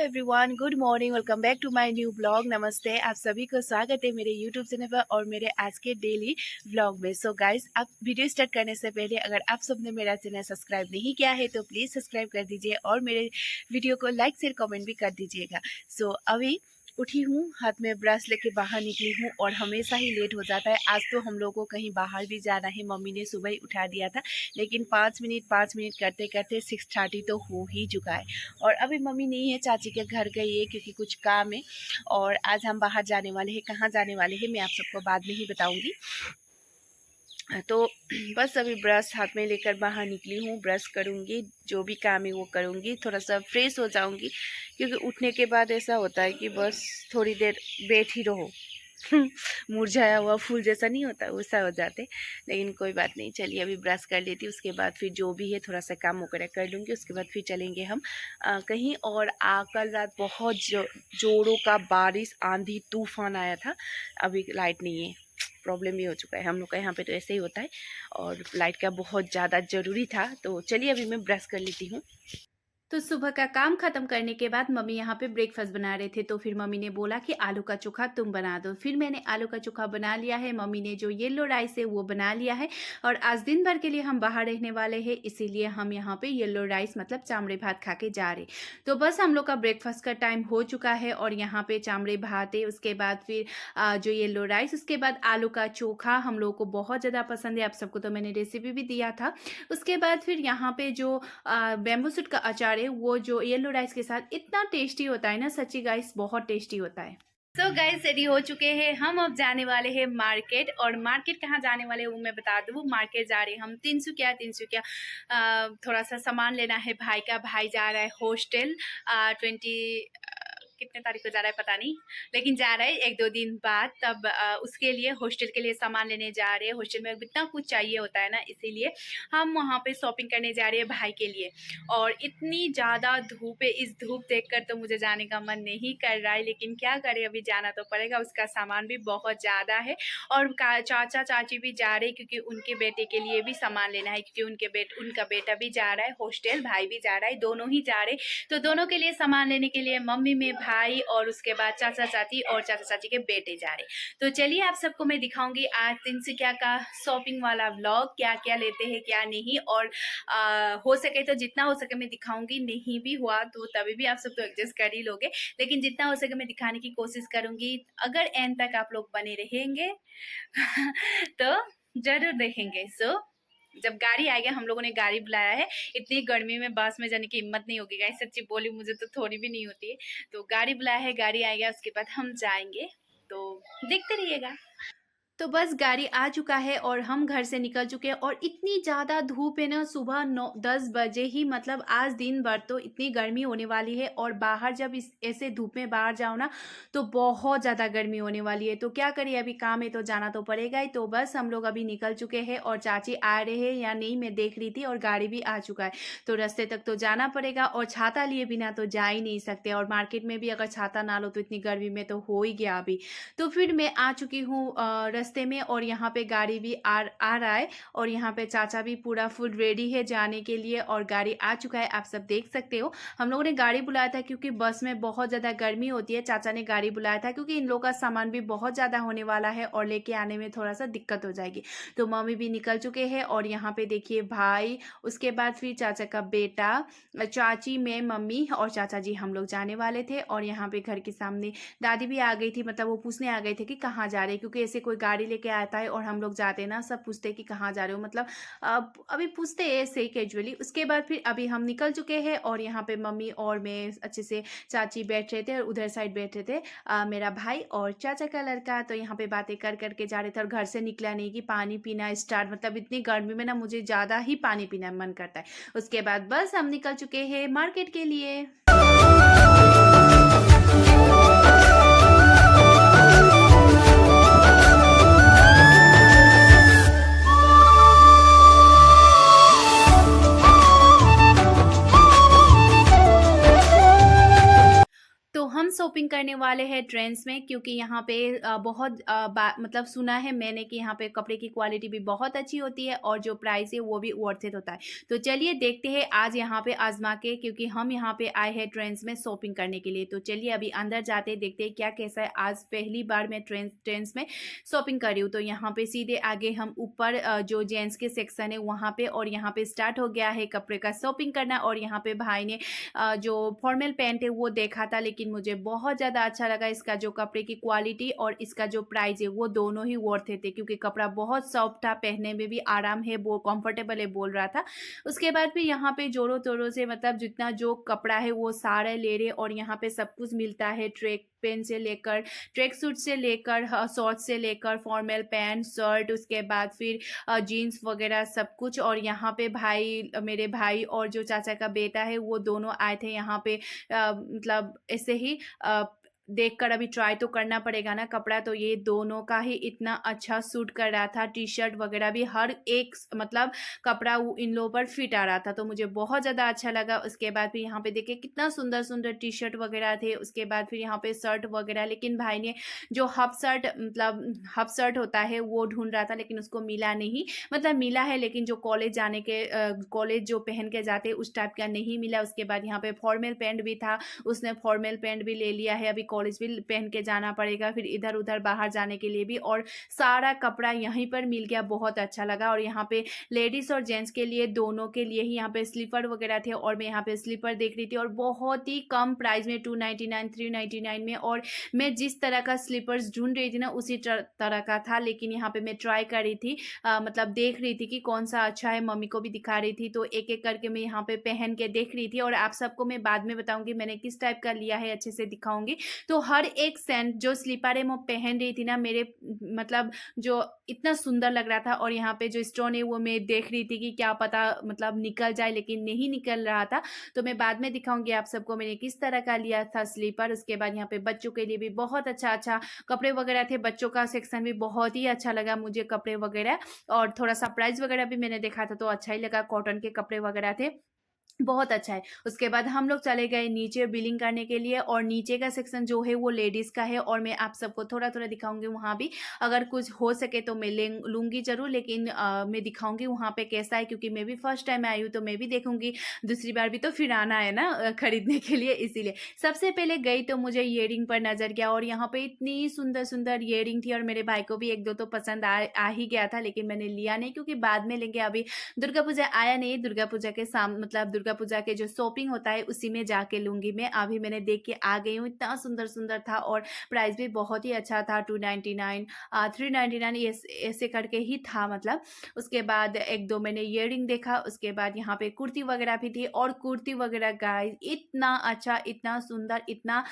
Everyone, good morning. Welcome back to my new blog. नमस्ते, आप सभी को स्वागत है मेरे यूट्यूब चैनल पर और मेरे आज के डेली ब्लॉग में। सो गाइस, आप वीडियो स्टार्ट करने से पहले अगर आप सबने मेरा चैनल सब्सक्राइब नहीं किया है तो प्लीज़ सब्सक्राइब कर दीजिए और मेरे वीडियो को लाइक शेयर कमेंट भी कर दीजिएगा। सो अभी उठी हूँ, हाथ में ब्रश लेके बाहर निकली हूँ और हमेशा ही लेट हो जाता है। आज तो हम लोगों को कहीं बाहर भी जाना है, मम्मी ने सुबह ही उठा दिया था, लेकिन 5 मिनट करते करते 6:30 तो हो ही चुका है। और अभी मम्मी नहीं है, चाची के घर गई है क्योंकि कुछ काम है। और आज हम बाहर जाने वाले हैं, कहाँ जाने वाले हैं मैं आप सबको बाद में ही बताऊँगी। तो बस अभी ब्रश हाथ में लेकर बाहर निकली हूँ, ब्रश करूँगी, जो भी काम है वो करूँगी, थोड़ा सा फ्रेश हो जाऊँगी क्योंकि उठने के बाद ऐसा होता है कि बस थोड़ी देर बैठ ही रहो। मुरझाया हुआ फूल जैसा नहीं होता, वैसा हो जाते। लेकिन कोई बात नहीं, चलिए अभी ब्रश कर लेती हूँ, उसके बाद फिर जो भी है थोड़ा सा काम वगैरह कर लूँगी, उसके बाद फिर चलेंगे हम कहीं। और कल रात बहुत जोरों का बारिश, आंधी तूफान आया था। अभी लाइट नहीं है, प्रॉब्लम भी हो चुका है हम लोग का, यहाँ पे तो ऐसे ही होता है। और लाइट का बहुत ज़्यादा ज़रूरी था। तो चलिए अभी मैं ब्रश कर लेती हूँ। तो सुबह का काम खत्म करने के बाद मम्मी यहाँ पे ब्रेकफास्ट बना रहे थे, तो फिर मम्मी ने बोला कि आलू का चोखा तुम बना दो। फिर मैंने आलू का चोखा बना लिया है, मम्मी ने जो येलो राइस है वो बना लिया है। और आज दिन भर के लिए हम बाहर रहने वाले हैं, इसीलिए हम यहाँ पे येलो राइस मतलब चामड़े भात खा के जा रहे। तो बस हम लोग का ब्रेकफास्ट का टाइम हो चुका है और यहाँ पे चामड़े भात है, उसके बाद फिर जो येलो राइस, उसके बाद आलू का चोखा हम लोग को बहुत ज़्यादा पसंद है, आप सबको तो मैंने रेसिपी भी दिया था। उसके बाद फिर यहाँ पे जो बैम्बू सूट का अचार है, वो जो येलो राइस के साथ इतना टेस्टी होता है ना, सच्ची गाइस बहुत टेस्टी होता है। तो गाइस रेडी हो चुके हैं हम, अब जाने वाले हैं मार्केट। और मार्केट कहाँ जाने वाले हैं वो मैं बता दूँ, मार्केट जा रहे हैं हम तिनसुकिया। थोड़ा सा सामान लेना है भाई का। भाई जा रहा है हॉस्टल, 20 कितने तारीख को जा रहा है पता नहीं, लेकिन जा रहा है 1-2 दिन बाद। तब उसके लिए हॉस्टल के लिए सामान लेने जा रहे हैं। हॉस्टल में इतना कुछ चाहिए होता है ना, इसीलिए हम वहाँ पे शॉपिंग करने जा रहे हैं भाई के लिए। और इतनी ज़्यादा धूप है, इस धूप देखकर तो मुझे जाने का मन नहीं कर रहा है, लेकिन क्या करें, अभी जाना तो पड़ेगा। उसका सामान भी बहुत ज़्यादा है और चाचा चाची भी जा रहे हैं क्योंकि उनके बेटे के लिए भी सामान लेना है, क्योंकि उनका बेटा भी जा रहा है हॉस्टल, भाई भी जा रहा है, दोनों ही जा रहे। तो दोनों के लिए सामान लेने के लिए मम्मी में भाई और उसके बाद चाचा चाची और चाचा चाची के बेटे जा रहे। तो चलिए आप सबको मैं दिखाऊंगी आज तिनसुकिया का शॉपिंग वाला व्लॉग, क्या क्या लेते हैं क्या नहीं। और हो सके तो जितना हो सके मैं दिखाऊंगी, नहीं भी हुआ तो तभी भी आप सब तो एडजस्ट कर ही लोगे, लेकिन जितना हो सके मैं दिखाने की कोशिश करूंगी। अगर एंड तक आप लोग बने रहेंगे तो जरूर देखेंगे। सो जब गाड़ी आएगा, हम लोगों ने गाड़ी बुलाया है, इतनी गर्मी में बस में जाने की हिम्मत नहीं होगी गाइस, सच्ची बोली मुझे तो थोड़ी भी नहीं होती है। तो गाड़ी बुलाया है, गाड़ी आएगा उसके बाद हम जाएंगे, तो देखते रहिएगा। तो बस गाड़ी आ चुका है और हम घर से निकल चुके हैं। और इतनी ज़्यादा धूप है ना, सुबह 9-10 बजे ही, मतलब आज दिन भर तो इतनी गर्मी होने वाली है। और बाहर जब इस ऐसे धूप में बाहर जाओ ना तो बहुत ज़्यादा गर्मी होने वाली है। तो क्या करिए, अभी काम है तो जाना तो पड़ेगा ही। तो बस हम लोग अभी निकल चुके हैं और चाची आ रहे हैं या नहीं मैं देख रही थी, और गाड़ी भी आ चुका है। तो रास्ते तक तो जाना पड़ेगा और छाता लिए बिना तो जा ही नहीं सकते। और मार्केट में भी अगर छाता ना लो तो इतनी गर्मी में तो हो ही गया अभी। तो फिर मैं आ चुकी हूँ रास्ते में, और यहाँ पे गाड़ी भी आ रहा है। और यहाँ पे चाचा भी पूरा फुल रेडी है जाने के लिए और गाड़ी आ चुका है, आप सब देख सकते हो। हम लोगों ने गाड़ी बुलाया था क्योंकि बस में बहुत ज़्यादा गर्मी होती है, चाचा ने गाड़ी बुलाया था क्योंकि इन लोगों का सामान भी बहुत ज़्यादा होने वाला है और लेके आने में थोड़ा सा दिक्कत हो जाएगी। तो मम्मी भी निकल चुके हैं और यहाँ पे देखिए भाई, उसके बाद फिर चाचा का बेटा, चाची, मैं, मम्मी और चाचा जी, हम लोग जाने वाले थे। और यहाँ पे घर के सामने दादी भी आ गई थी, मतलब वो पूछने आ गए थे कि कहाँ जा रहे हैं, क्योंकि ऐसे कोई गाड़ी लेके आता है और हम लोग जाते हैं ना, सब पूछते हैं कि कहाँ जा रहे हो, मतलब अभी पूछते हैं ऐसे कैजुअली। उसके बाद फिर अभी हम निकल चुके हैं और यहाँ पे मम्मी और मैं अच्छे से, चाची बैठ रहे थे और उधर साइड बैठ रहे थे मेरा भाई और चाचा का लड़का। तो यहाँ पे बातें कर करके जा रहे थे और घर से निकला नहीं कि पानी पीना स्टार्ट, मतलब इतनी गर्मी में ना मुझे ज़्यादा ही पानी पीना मन करता है। उसके बाद बस हम निकल चुके हैं मार्केट के लिए। शॉपिंग करने वाले हैं ट्रेंड्स में, क्योंकि यहाँ पे बहुत मतलब सुना है मैंने कि यहाँ पे कपड़े की क्वालिटी भी बहुत अच्छी होती है और जो प्राइस है वो भी वर्थ इट होता है। तो चलिए देखते हैं आज यहाँ पे आजमा के, क्योंकि हम यहाँ पे आए हैं ट्रेंड्स में शॉपिंग करने के लिए। तो चलिए अभी अंदर जाते हैं, देखते हैं क्या कैसा है। आज पहली बार मैं ट्रेंड्स में शॉपिंग कर रही हूँ। तो यहाँ पे सीधे आगे हम ऊपर जो जेंट्स के सेक्शन है वहाँ पे, और यहाँ पे स्टार्ट हो गया है कपड़े का शॉपिंग करना। और यहाँ पे भाई ने जो फॉर्मल पैंट है वो देखा था, लेकिन मुझे बहुत ज़्यादा अच्छा लगा इसका जो कपड़े की क्वालिटी और इसका जो प्राइस है वो दोनों ही वर्थ थे, क्योंकि कपड़ा बहुत सॉफ्ट था, पहनने में भी आराम है, वो कंफर्टेबल है बोल रहा था। उसके बाद भी यहाँ पे जोरों तोरों से मतलब जितना जो कपड़ा है वो सारे ले रहे, और यहाँ पे सब कुछ मिलता है, ट्रैक पेन से लेकर ट्रैक सूट से लेकर शॉर्ट्स से लेकर फॉर्मल पैंट शर्ट, उसके बाद फिर जीन्स वगैरह सब कुछ। और यहाँ पे भाई, मेरे भाई और जो चाचा का बेटा है वो दोनों आए थे यहाँ पे, मतलब ऐसे ही देखकर अभी ट्राई तो करना पड़ेगा ना कपड़ा। तो ये दोनों का ही इतना अच्छा सूट कर रहा था, टी शर्ट वगैरह भी हर एक मतलब कपड़ा इन लोगों पर फिट आ रहा था, तो मुझे बहुत ज़्यादा अच्छा लगा। उसके बाद फिर यहाँ पे देखिए कितना सुंदर सुंदर टी शर्ट वगैरह थे। उसके बाद फिर यहाँ पे शर्ट वगैरह, लेकिन भाई ने जो हाफ शर्ट मतलब हाफ शर्ट होता है वो ढूंढ रहा था, लेकिन उसको मिला नहीं। मतलब मिला है लेकिन जो कॉलेज जाने के कॉलेज जो पहन के जाते उस टाइप का नहीं मिला। उसके बाद यहाँ पे फॉर्मल पैंट भी था, उसने फॉर्मल पैंट भी ले लिया है। अभी कॉलेज भी पहन के जाना पड़ेगा, फिर इधर उधर बाहर जाने के लिए भी, और सारा कपड़ा यहीं पर मिल गया, बहुत अच्छा लगा। और यहाँ पे लेडीज और जेंट्स के लिए दोनों के लिए ही यहाँ पे स्लीपर वगैरह थे, और मैं यहाँ पे स्लीपर देख रही थी, और बहुत ही कम प्राइस में 299 399 में। और मैं जिस तरह का स्लीपर्स ढूंढ रही थी ना उसी तरह का था, लेकिन यहाँ पे मैं ट्राई कर रही थी, मतलब देख रही थी कि कौन सा अच्छा है, मम्मी को भी दिखा रही थी। तो एक एक करके मैं यहाँ पे पहन के देख रही थी, और आप सबको मैं बाद में बताऊंगी मैंने किस टाइप का लिया है, अच्छे से दिखाऊंगी। तो हर एक सेंट जो स्लीपर है वो पहन रही थी ना, मेरे मतलब जो इतना सुंदर लग रहा था। और यहाँ पे जो स्टोन है वो मैं देख रही थी कि क्या पता मतलब निकल जाए, लेकिन नहीं निकल रहा था। तो मैं बाद में दिखाऊंगी आप सबको मैंने किस तरह का लिया था स्लीपर। उसके बाद यहाँ पे बच्चों के लिए भी बहुत अच्छा अच्छा कपड़े वगैरह थे, बच्चों का सेक्शन भी बहुत ही अच्छा लगा मुझे कपड़े वगैरह। और थोड़ा सा प्राइस वगैरह भी मैंने देखा था तो अच्छा ही लगा, कॉटन के कपड़े वगैरह थे, बहुत अच्छा है। उसके बाद हम लोग चले गए नीचे बिलिंग करने के लिए, और नीचे का सेक्शन जो है वो लेडीज़ का है, और मैं आप सबको थोड़ा थोड़ा दिखाऊंगी वहाँ भी। अगर कुछ हो सके तो मैं लूँगी ज़रूर, लेकिन मैं दिखाऊंगी वहाँ पे कैसा है, क्योंकि मैं भी फर्स्ट टाइम आई हूँ तो मैं भी देखूंगी, दूसरी बार भी तो फिर आना है ना खरीदने के लिए, इसीलिए। सबसे पहले गई तो मुझे ईयरिंग पर नज़र गया, और यहाँ पे इतनी सुंदर सुंदर ईयरिंग थी, और मेरे भाई को भी एक दो तो पसंद आ ही गया था, लेकिन मैंने लिया नहीं क्योंकि बाद में लेंगे, अभी दुर्गा पूजा आया नहीं। दुर्गा पूजा के मतलब दुर्गा पूजा के जो शॉपिंग होता है उसी में जाके लूंगी मैं। अभी मैंने देख के आ गई हूँ, इतना सुंदर सुंदर था, और प्राइस भी बहुत ही अच्छा था, 299 399 ऐसे करके ही था मतलब। उसके बाद एक दो मैंने ईयरिंग देखा। उसके बाद यहाँ पे कुर्ती वगैरह भी थी, और कुर्ती वगैरह गाइस इतना अच्छा, इतना सुंदर, इतना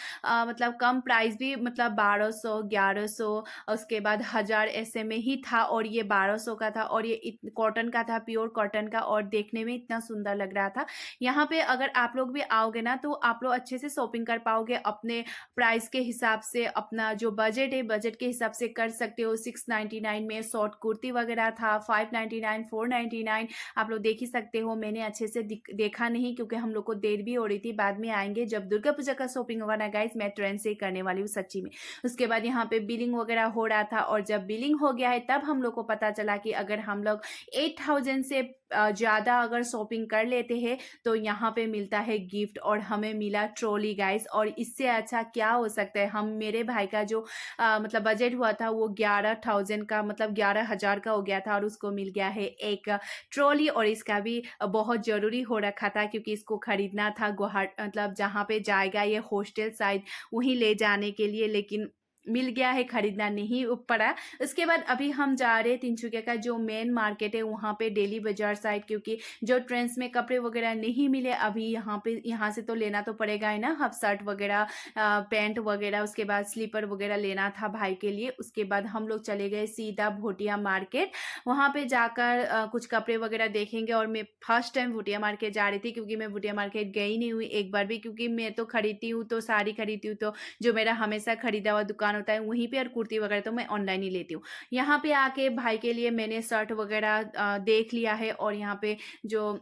मतलब कम प्राइस भी, मतलब 1200 1100, उसके बाद 1000 ऐसे में ही था, और ये 1200 का था, और ये कॉटन का था, प्योर कॉटन का, और देखने में इतना सुंदर लग रहा था। यहाँ पे अगर आप लोग भी आओगे ना तो आप लोग अच्छे से शॉपिंग कर पाओगे, अपने प्राइस के हिसाब से, अपना जो बजट है बजट के हिसाब से कर सकते हो। 699 में शॉर्ट कुर्ती वगैरह था, 599 499 आप लोग देख ही सकते हो। मैंने अच्छे से देखा नहीं क्योंकि हम लोग को देर भी हो रही थी, बाद में आएंगे जब दुर्गा पूजा का शॉपिंग होगा ना गाइस, मैं ट्रेंड से ही करने वाली हूँ सच्ची में। उसके बाद यहाँ पे बिलिंग वगैरह हो रहा था, और जब बिलिंग हो गया है तब हम लोग को पता चला कि अगर हम लोग 8000 से ज़्यादा अगर शॉपिंग कर लेते हैं तो यहाँ पे मिलता है गिफ्ट, और हमें मिला ट्रॉली गाइस। और इससे अच्छा क्या हो सकता है। हम मेरे भाई का जो मतलब बजट हुआ था वो 11,000 का, मतलब 11,000 का हो गया था, और उसको मिल गया है एक ट्रॉली। और इसका भी बहुत ज़रूरी हो रखा था क्योंकि इसको खरीदना था गुवाहाटी, मतलब जहाँ पे जाएगा ये हॉस्टल साइड वहीं ले जाने के लिए, लेकिन मिल गया है, खरीदना नहीं पड़ा। उसके बाद अभी हम जा रहे हैं तिनसुकिया का जो मेन मार्केट है वहाँ पे, डेली बाजार साइड, क्योंकि जो ट्रेंड्स में कपड़े वगैरह नहीं मिले अभी यहाँ पे, यहाँ से तो लेना तो पड़ेगा है ना, हाफ शर्ट वगैरह पैंट वगैरह। उसके बाद स्लीपर वगैरह लेना था भाई के लिए। उसके बाद हम लोग चले गए सीधा भोटिया मार्केट, वहाँ पे जाकर कुछ कपड़े वगैरह देखेंगे। और मैं फर्स्ट टाइम भोटिया मार्केट जा रही थी क्योंकि मैं भोटिया मार्केट गई नहीं हुई एक बार भी, क्योंकि मैं तो खरीदती हूँ तो साड़ी खरीदती हूँ तो जो मेरा हमेशा खरीदा हुआ दुकान होता है वहीं पे, और कुर्ती वगैरह तो मैं ऑनलाइन ही लेती हूँ। यहाँ पे आके भाई के लिए मैंने शर्ट वगैरह देख लिया है, और यहाँ पे जो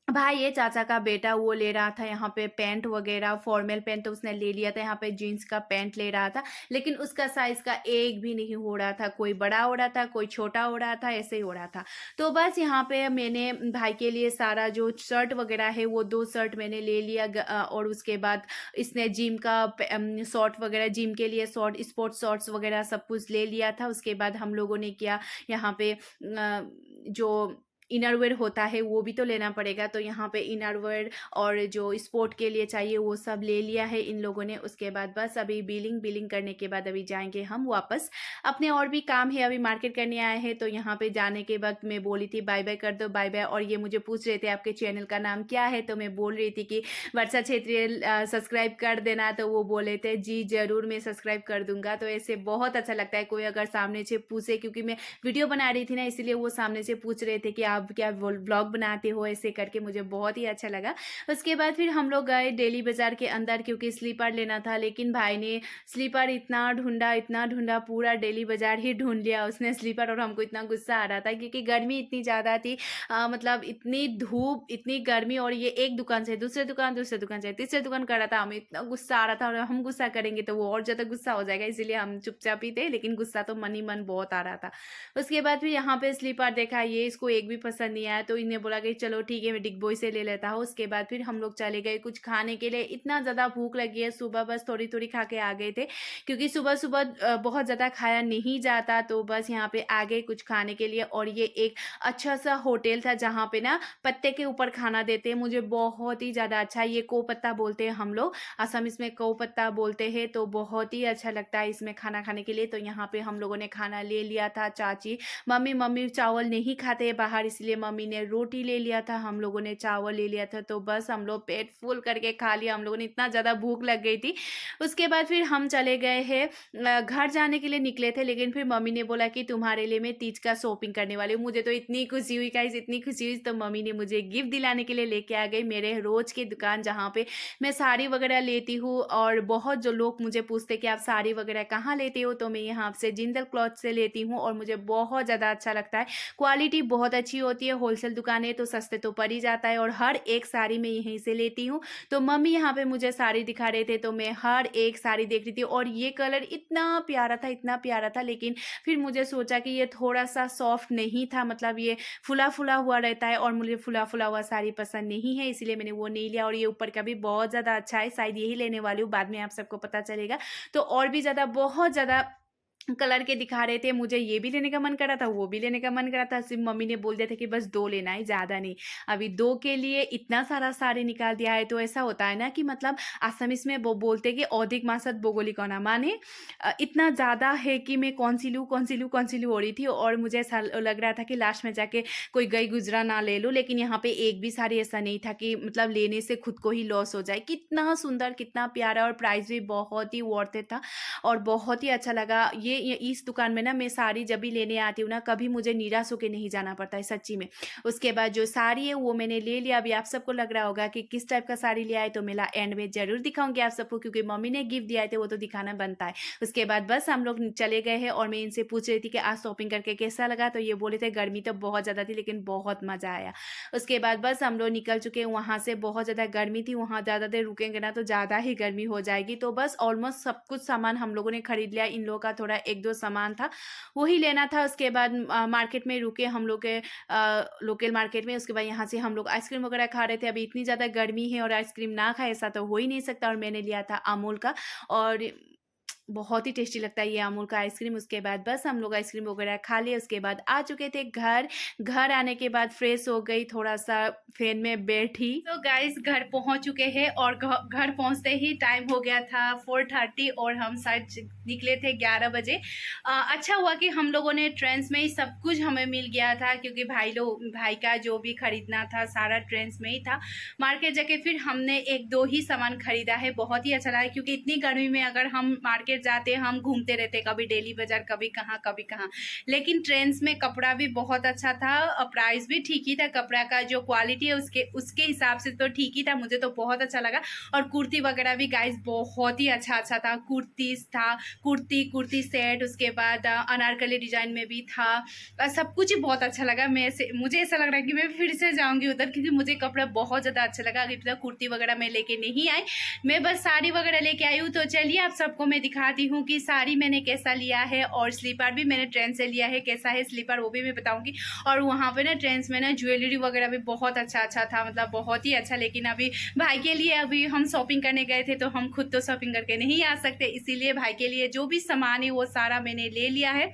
भाई ये चाचा का बेटा वो ले रहा था यहाँ पे पैंट वगैरह, फॉर्मल पैंट तो उसने ले लिया था, यहाँ पे जीन्स का पैंट ले रहा था, लेकिन उसका साइज़ का एक भी नहीं हो रहा था, कोई बड़ा हो रहा था, कोई छोटा हो रहा था, ऐसे ही हो रहा था। तो बस यहाँ पे मैंने भाई के लिए सारा जो शर्ट वगैरह है वो 2 शर्ट मैंने ले लिया और उसके बाद इसने जिम का शॉर्ट वगैरह, जिम के लिए शॉर्ट, स्पोर्ट्स शॉर्ट्स वगैरह सब कुछ ले लिया था। उसके बाद हम लोगों ने किया यहाँ पे जो इनरवेयर होता है वो भी तो लेना पड़ेगा, तो यहाँ पे इनरवेयर और जो स्पोर्ट के लिए चाहिए वो सब ले लिया है इन लोगों ने। उसके बाद बस अभी बिलिंग करने के बाद अभी जाएंगे हम वापस अपने, और भी काम है, अभी मार्केट करने आए हैं। तो यहाँ पे जाने के वक्त मैं बोली थी बाय बाय कर दो, बाय बाय, और ये मुझे पूछ रहे थे आपके चैनल का नाम क्या है, तो मैं बोल रही थी कि वर्षा क्षेत्रीय सब्सक्राइब कर देना, तो वो बोले थे जी जरूर मैं सब्सक्राइब कर दूंगा। तो ऐसे बहुत अच्छा लगता है कोई अगर सामने से पूछे, क्योंकि मैं वीडियो बना रही थी ना, इसलिए वो सामने से पूछ रहे थे कि आप क्या व्लॉग बनाते हो, ऐसे करके मुझे बहुत ही अच्छा लगा। उसके बाद फिर हम लोग गए डेली बाजार के अंदर, क्योंकि स्लीपर लेना था, लेकिन भाई ने स्लीपर इतना ढूंढा, पूरा डेली बाजार ही ढूंढ लिया उसने स्लीपर, और हमको इतना गुस्सा आ रहा था क्योंकि गर्मी इतनी ज़्यादा थी। मतलब इतनी धूप, इतनी गर्मी, और ये एक दुकान से दूसरे दुकान से तीसरे दुकान कर रहा था, हमें इतना गुस्सा आ रहा था, और हम गुस्सा करेंगे तो वो और ज़्यादा गुस्सा हो जाएगा, इसीलिए हम चुपचाप ही थे, लेकिन गुस्सा तो मन ही मन बहुत आ रहा था। उसके बाद फिर यहाँ पे स्लीपर देखा, ये इसको एक भी पसंद नहीं आया, तो इन्हें बोला कि चलो ठीक है मैं डिग बॉय से ले लेता हूँ। उसके बाद फिर हम लोग चले गए कुछ खाने के लिए, इतना ज़्यादा भूख लगी है, सुबह बस थोड़ी थोड़ी खा के आ गए थे, क्योंकि सुबह सुबह बहुत ज़्यादा खाया नहीं जाता, तो बस यहाँ पे आ गए कुछ खाने के लिए। और ये एक अच्छा सा होटल था जहाँ पे ना पत्ते के ऊपर खाना देते हैं, मुझे बहुत ही ज़्यादा अच्छा, ये को पत्ता बोलते हैं हम लोग, असम इसमें को पत्ता बोलते हैं, तो बहुत ही अच्छा लगता है इसमें खाना खाने के लिए। तो यहाँ पे हम लोगों ने खाना ले लिया था, चाची मम्मी चावल नहीं खाते बाहर, इसलिए मम्मी ने रोटी ले लिया था, हम लोगों ने चावल ले लिया था, तो बस हम लोग पेट फुल करके खा लिया, हम लोगों ने, इतना ज़्यादा भूख लग गई थी। उसके बाद फिर हम चले गए हैं घर जाने के लिए निकले थे, लेकिन फिर मम्मी ने बोला कि तुम्हारे लिए मैं तीज का शॉपिंग करने वाली हूँ। मुझे तो इतनी खुशी हुई गाइस, इतनी खुशी हुई, तो मम्मी ने मुझे गिफ्ट दिलाने के लिए लेके आ गई मेरे रोज की दुकान, जहाँ पे मैं साड़ी वगैरह लेती हूँ, और बहुत जो लोग मुझे पूछते कि आप साड़ी वगैरह कहाँ लेते हो, तो मैं यहाँ से जिंदल क्लॉथ से लेती हूँ, और मुझे बहुत ज़्यादा अच्छा लगता है, क्वालिटी बहुत अच्छी होती है, होलसेल दुकान है तो सस्ते तो पड़ ही जाता है, और हर एक साड़ी मैं यहीं से लेती हूँ। तो मम्मी यहाँ पे मुझे साड़ी दिखा रहे थे, तो मैं हर एक साड़ी देख रही थी, और ये कलर इतना प्यारा था, लेकिन फिर मुझे सोचा कि ये थोड़ा सा सॉफ्ट नहीं था, मतलब ये फुला फुला हुआ रहता है, और मुझे फुला फुला हुआ साड़ी पसंद नहीं है, इसलिए मैंने वो नहीं लिया। और ये ऊपर का भी बहुत ज़्यादा अच्छा है, शायद यही लेने वाली हूँ, बाद में आप सबको पता चलेगा। तो और भी ज़्यादा बहुत ज़्यादा कलर के दिखा रहे थे, मुझे ये भी लेने का मन कर रहा था, वो भी लेने का मन कर रहा था, सिर्फ मम्मी ने बोल दिया था कि बस 2 लेना है, ज़्यादा नहीं। अभी 2 के लिए इतना सारा साड़ी निकाल दिया है, तो ऐसा होता है ना कि मतलब असमिस में वो बोलते हैं कि अधिक मासत बोगोलिकौना, माने इतना ज़्यादा है कि मैं कौन सी लूँ हो रही थी, और मुझे ऐसा लग रहा था कि लास्ट में जाके कोई गई गुजरा ना ले लूँ, लेकिन यहाँ पे एक भी साड़ी ऐसा नहीं था कि मतलब लेने से खुद को ही लॉस हो जाए। कितना सुंदर, कितना प्यारा, और प्राइस भी बहुत ही वर्थ इट था, और बहुत ही अच्छा लगा। ये इस दुकान में ना मैं साड़ी जब भी लेने आती हूँ ना, कभी मुझे निराश होकर नहीं जाना पड़ता है सच्ची में। उसके बाद जो साड़ी है वो मैंने ले लिया। अभी आप सबको लग रहा होगा कि किस टाइप का साड़ी लिया है, तो मैं एंड में जरूर दिखाऊंगी आप सबको, क्योंकि मम्मी ने गिफ्ट दिया है तो वो तो दिखाना बनता है। उसके बाद बस हम लोग चले गए हैं, और मैं इनसे पूछ रही थी कि आज शॉपिंग करके कैसा लगा, तो ये बोले थे गर्मी तो बहुत ज़्यादा थी, लेकिन बहुत मज़ा आया। उसके बाद बस हम लोग निकल चुके हैं वहाँ से, बहुत ज़्यादा गर्मी थी, वहाँ ज़्यादा देर रुकेंगे ना तो ज़्यादा ही गर्मी हो जाएगी। तो बस ऑलमोस्ट सब कुछ सामान हम लोगों ने खरीद लिया, इन लोगों का थोड़ा एक दो सामान था वही लेना था। उसके बाद मार्केट में रुके हम लोग के लोकल मार्केट में। उसके बाद यहाँ से हम लोग आइसक्रीम वगैरह खा रहे थे। अभी इतनी ज़्यादा गर्मी है और आइसक्रीम ना खाए ऐसा तो हो ही नहीं सकता, और मैंने लिया था अमूल का, और बहुत ही टेस्टी लगता है ये अमूल का आइसक्रीम। उसके बाद बस हम लोग आइसक्रीम वगैरह खा लिए, उसके बाद आ चुके थे घर। घर आने के बाद फ्रेश हो गई, थोड़ा सा फैन में बैठी। तो गाइस घर पहुंच चुके हैं, और घर पहुंचते ही टाइम हो गया था 4:30, और हम शायद निकले थे 11 बजे। अच्छा हुआ कि हम लोगों ने ट्रेन में ही सब कुछ हमें मिल गया था, क्योंकि भाई का जो भी खरीदना था सारा ट्रेन में ही था। मार्केट जाके फिर हमने एक दो ही सामान खरीदा है, बहुत ही अच्छा लगा, क्योंकि इतनी गर्मी में अगर हम मार्केट मार्केट जाते हम घूमते रहते, कभी डेली बाज़ार, कभी कहाँ। लेकिन ट्रेंड्स में कपड़ा भी बहुत अच्छा था और प्राइस भी ठीक ही था। कपड़ा का जो क्वालिटी है उसके हिसाब से तो ठीक ही था, मुझे तो बहुत अच्छा लगा। और कुर्ती वगैरह भी गाइस बहुत ही अच्छा था। कुर्तीज़ था, कुर्ती सेट, उसके बाद अनारकली डिज़ाइन में भी था। सब कुछ ही बहुत अच्छा लगा। मुझे ऐसा लग रहा है कि मैं फिर से जाऊँगी उधर, क्योंकि मुझे कपड़ा बहुत ज़्यादा अच्छा लगा। अभी तक कुर्ती वगैरह मैं लेके नहीं आई, मैं बस साड़ी वगैरह लेके आई हूँ। तो चलिए आप सबको मैं दिखाती हूँ कि साड़ी मैंने कैसा लिया है, और स्लीपर भी मैंने ट्रेंड से लिया है। कैसा है स्लीपर वो भी मैं बताऊँगी। और वहाँ पे ना ट्रेंड्स में ना ज्वेलरी वगैरह भी बहुत अच्छा था, मतलब बहुत ही अच्छा। लेकिन अभी भाई के लिए अभी हम शॉपिंग करने गए थे, तो हम खुद तो शॉपिंग करके नहीं आ सकते, इसीलिए भाई के लिए जो भी सामान है वो सारा मैंने ले लिया है।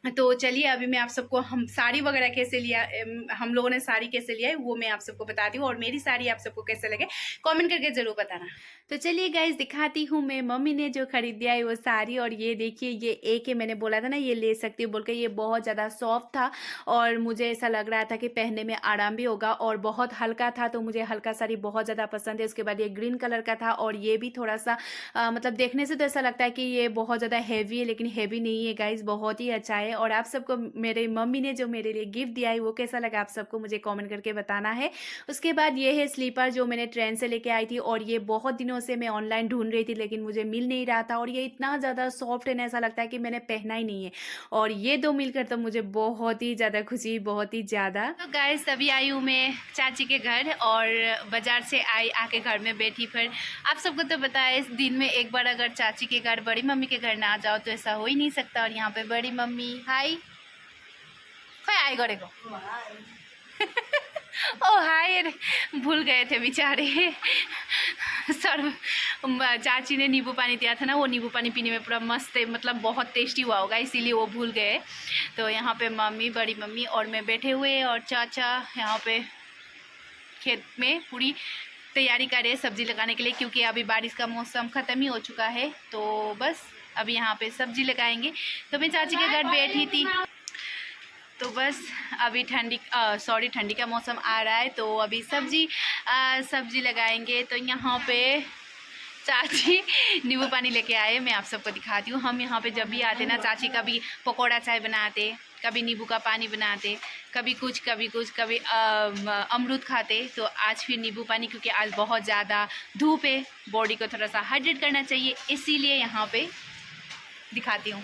तो चलिए अभी मैं आप सबको हम साड़ी वगैरह कैसे लिया, हम लोगों ने साड़ी कैसे लिया है वो मैं आप सबको बताती हूँ, और मेरी साड़ी आप सबको कैसे लगे कमेंट करके ज़रूर बताना। तो चलिए गाइस दिखाती हूँ मैं मम्मी ने जो खरीद दिया है वो साड़ी। और ये देखिए, ये एक है, मैंने बोला था ना ये ले सकती हूँ बोल के। ये बहुत ज़्यादा सॉफ्ट था और मुझे ऐसा लग रहा था कि पहनने में आराम भी होगा, और बहुत हल्का था, तो मुझे हल्का साड़ी बहुत ज़्यादा पसंद है। उसके बाद ये ग्रीन कलर का था, और ये भी थोड़ा सा मतलब देखने से तो ऐसा लगता है कि ये बहुत ज़्यादा हैवी है, लेकिन हैवी नहीं है गाइस, बहुत ही अच्छा है। और आप सबको मेरे मम्मी ने जो मेरे लिए गिफ्ट दिया है वो कैसा लगा आप सबको मुझे कमेंट करके बताना है। उसके बाद ये है स्लीपर जो मैंने ट्रेन से लेके आई थी, और ये बहुत दिनों से मैं ऑनलाइन ढूंढ रही थी लेकिन मुझे मिल नहीं रहा था। और ये इतना ज़्यादा सॉफ्ट है ना, ऐसा लगता है कि मैंने पहना ही नहीं है। और ये दो मिलकर तो मुझे बहुत ही ज़्यादा खुशी, बहुत ही ज़्यादा। तो गाइस अभी आई हूँ मैं चाची के घर, और बाज़ार से आके घर में बैठी। फिर आप सबको तो पता है इस दिन में एक बार अगर चाची के घर, बड़ी मम्मी के घर ना जाओ तो ऐसा हो ही नहीं सकता। और यहाँ पे बड़ी मम्मी हाय हाय गरेको ओ हाय, भूल गए थे बेचारे सर। चाची ने नींबू पानी दिया था ना, वो नींबू पानी पीने में पूरा मस्त है, मतलब बहुत टेस्टी हुआ होगा, इसीलिए वो भूल गए। तो यहाँ पे मम्मी, बड़ी मम्मी और मैं बैठे हुए, और चाचा यहाँ पे खेत में पूरी तैयारी कर रहे हैं सब्ज़ी लगाने के लिए, क्योंकि अभी बारिश का मौसम ख़त्म ही हो चुका है। तो बस अभी यहाँ पे सब्ज़ी लगाएंगे। तो मैं चाची के घर बैठी थी, तो बस अभी ठंडी का मौसम आ रहा है, तो अभी सब्ज़ी लगाएंगे। तो यहाँ पे चाची नींबू पानी लेके आए, मैं आप सबको दिखाती हूँ। हम यहाँ पे जब भी आते ना, चाची कभी पकौड़ा चाय बनाते, कभी नींबू का पानी बनाते, कभी कुछ कभी अमरूद खाते। तो आज फिर नींबू पानी, क्योंकि आज बहुत ज़्यादा धूप है, बॉडी को थोड़ा सा हाइड्रेट करना चाहिए, इसीलिए यहाँ पे दिखाती हूँ।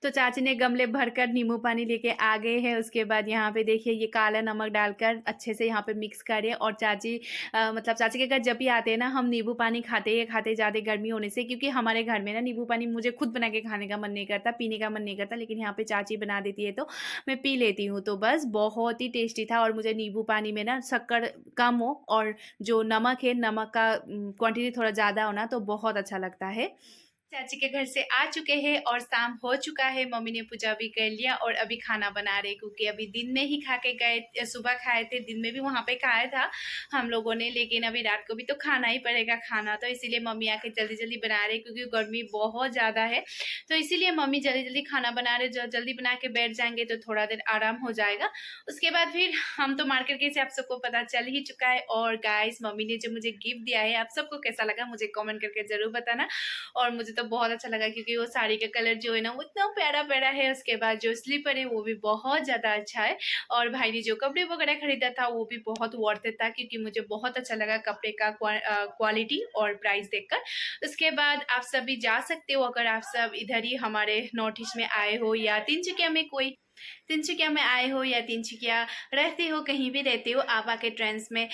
तो चाची ने गमले भरकर नींबू पानी लेके आ गए हैं। उसके बाद यहाँ पे देखिए ये काला नमक डालकर अच्छे से यहाँ पे मिक्स करें। और मतलब चाची के घर जब भी आते हैं ना, हम नींबू पानी खाते ज़्यादा गर्मी होने से, क्योंकि हमारे घर में ना नींबू पानी मुझे खुद बना के खाने का मन नहीं करता, पीने का मन नहीं करता, लेकिन यहाँ पे चाची बना देती है तो मैं पी लेती हूँ। तो बस बहुत ही टेस्टी था। और मुझे नींबू पानी में ना शक्कर कम हो, और जो नमक है, नमक का क्वान्टिटी थोड़ा ज़्यादा होना, तो बहुत अच्छा लगता है। चाची के घर से आ चुके हैं और शाम हो चुका है। मम्मी ने पूजा भी कर लिया और अभी खाना बना रहे, क्योंकि अभी दिन में ही खा के गए, सुबह खाए थे, दिन में भी वहाँ पे खाया था हम लोगों ने, लेकिन अभी रात को भी तो खाना ही पड़ेगा खाना। तो इसीलिए मम्मी आके जल्दी जल्दी बना रहे, क्योंकि गर्मी बहुत ज़्यादा है, तो इसीलिए मम्मी जल्दी जल्दी खाना बना रहे। जो जल्दी बना के बैठ जाएंगे तो थोड़ा देर आराम हो जाएगा। उसके बाद फिर हम तो मार्केट गए थे, आप सबको पता चल ही चुका है। और गाइस मम्मी ने जो मुझे गिफ्ट दिया है, आप सबको कैसा लगा मुझे कमेंट करके ज़रूर बताना। और मुझे तो बहुत अच्छा लगा, क्योंकि वो साड़ी का कलर जो है ना वो इतना प्यारा प्यारा है। उसके बाद जो स्लीपर है वो भी बहुत ज़्यादा अच्छा है। और भाई ने जो कपड़े वगैरह खरीदा था वो भी बहुत वर्थ इट था, क्योंकि मुझे बहुत अच्छा लगा कपड़े का क्वालिटी और प्राइस देखकर। उसके बाद आप सब भी जा सकते हो, अगर आप सब इधर ही हमारे नॉर्थ ईस्ट में आए हो, या तिनसुकिया में आए हो, या तिनसुकिया रहते हो, कहीं भी रहते हो, आप आके ट्रेंड्स में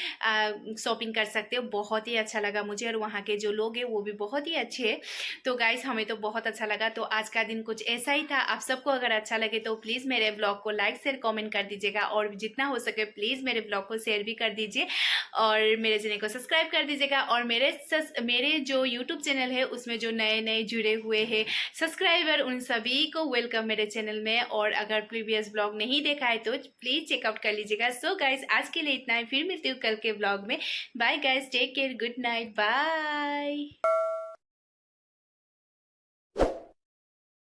शॉपिंग कर सकते हो। बहुत ही अच्छा लगा मुझे, और वहाँ के जो लोग हैं वो भी बहुत ही अच्छे हैं। तो गाइस हमें तो बहुत अच्छा लगा। तो आज का दिन कुछ ऐसा ही था। आप सबको अगर अच्छा लगे तो प्लीज़ मेरे ब्लॉग को लाइक शेयर कमेंट कर दीजिएगा, और जितना हो सके प्लीज़ मेरे ब्लॉग को शेयर भी कर दीजिए, और मेरे चैनल को सब्सक्राइब कर दीजिएगा। और मेरे जो यूट्यूब चैनल है उसमें जो नए जुड़े हुए हैं सब्सक्राइबर, उन सभी को वेलकम मेरे चैनल में। और अगर प्रीवियस ब्लॉग नहीं देखा है तो प्लीज़ चेकआउट कर लीजिएगा। सो गाइस आज के लिए इतना ही, फिर मिलती हूँ कल के ब्लॉग में। Bye guys, take care, good night, bye.